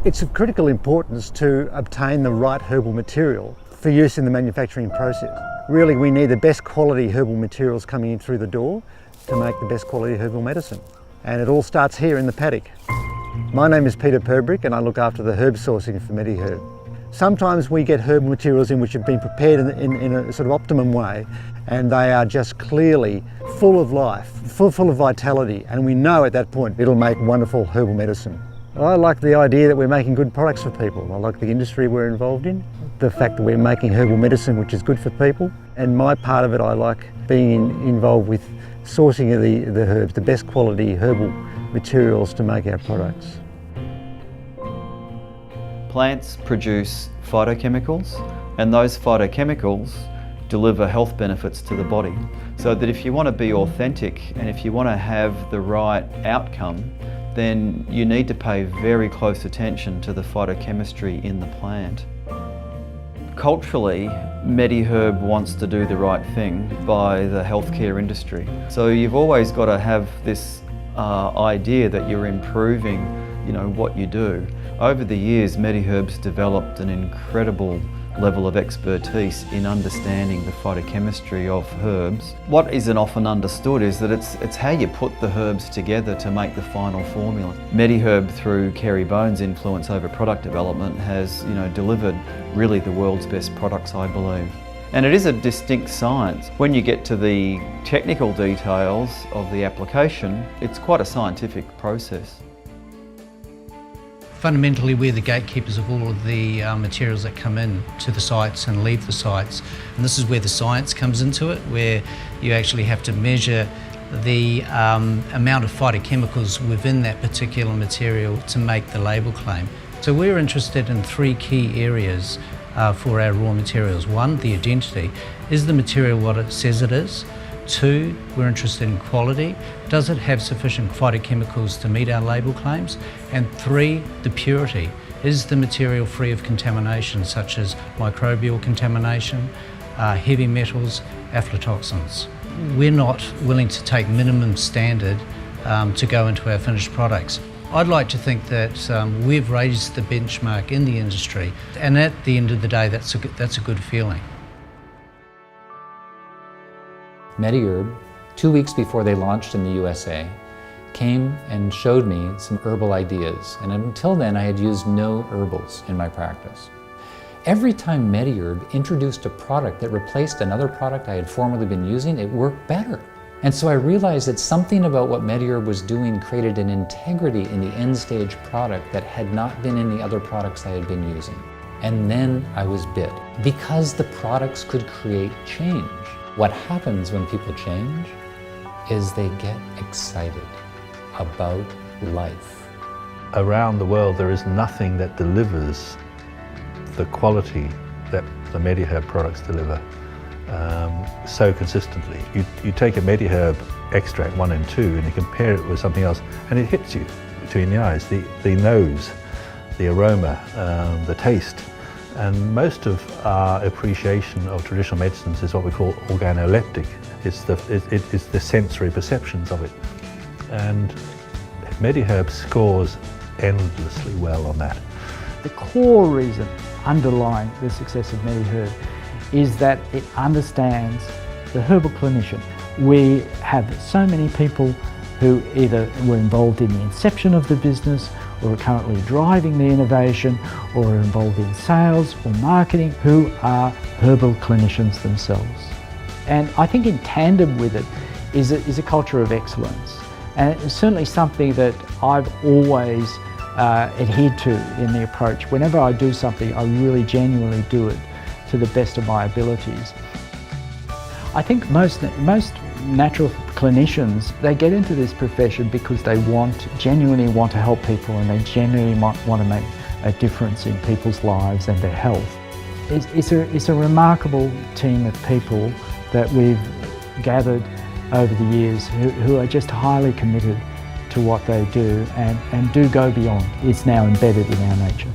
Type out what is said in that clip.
It's of critical importance to obtain the right herbal material for use in the manufacturing process. Really, we need the best quality herbal materials coming in through the door to make the best quality herbal medicine. And it all starts here in the paddock. My name is Peter Perbrick and I look after the herb sourcing for Mediherb. Sometimes we get herbal materials in which have been prepared in a sort of optimum way, and they are just clearly full of life, full of vitality, and we know at that point it'll make wonderful herbal medicine. I like the idea that we're making good products for people. I like the industry we're involved in, the fact that we're making herbal medicine which is good for people, and my part of it, I like being involved with sourcing of the herbs, the best quality herbal materials to make our products. Plants produce phytochemicals, and those phytochemicals deliver health benefits to the body. So that if you want to be authentic and if you want to have the right outcome, then you need to pay very close attention to the phytochemistry in the plant. Culturally, Mediherb wants to do the right thing by the healthcare industry. So you've always got to have this idea that you're improving, what you do. Over the years, Mediherb's developed an incredible level of expertise in understanding the phytochemistry of herbs. What isn't often understood is that it's how you put the herbs together to make the final formula. Mediherb, through Kerry Bone's influence over product development, has delivered really the world's best products, I believe. And it is a distinct science. When you get to the technical details of the application, it's quite a scientific process. Fundamentally, we're the gatekeepers of all of the materials that come in to the sites and leave the sites. And this is where the science comes into it, where you actually have to measure the amount of phytochemicals within that particular material to make the label claim. So we're interested in three key areas for our raw materials. One, the identity. Is the material what it says it is? Two, we're interested in quality. Does it have sufficient phytochemicals to meet our label claims? And three, the purity. Is the material free of contamination, such as microbial contamination, heavy metals, aflatoxins? We're not willing to take minimum standard to go into our finished products. I'd like to think that we've raised the benchmark in the industry, and at the end of the day, that's a good feeling. Mediherb, 2 weeks before they launched in the USA, came and showed me some herbal ideas, and until then I had used no herbals in my practice. Every time Mediherb introduced a product that replaced another product I had formerly been using, it worked better. And so I realized that something about what Mediherb was doing created an integrity in the end stage product that had not been in the other products I had been using. And then I was bit, because the products could create change. What happens when people change is they get excited about life. Around the world, there is nothing that delivers the quality that the Mediherb products deliver so consistently. You take a Mediherb extract 1 and 2 and you compare it with something else and it hits you between the eyes, the nose, the aroma, the taste. And most of our appreciation of traditional medicines is what we call organoleptic. It's the sensory perceptions of it. And Mediherb scores endlessly well on that. The core reason underlying the success of Mediherb is that it understands the herbal clinician. We have so many people who either were involved in the inception of the business or are currently driving the innovation or are involved in sales or marketing who are herbal clinicians themselves. And I think in tandem with it is a culture of excellence. And it's certainly something that I've always adhered to in the approach. Whenever I do something, I really genuinely do it to the best of my abilities. I think most natural clinicians, they get into this profession because they genuinely want to help people, and they genuinely want to make a difference in people's lives and their health. It's a remarkable team of people that we've gathered over the years who are just highly committed to what they do and do go beyond. It's now embedded in our nature.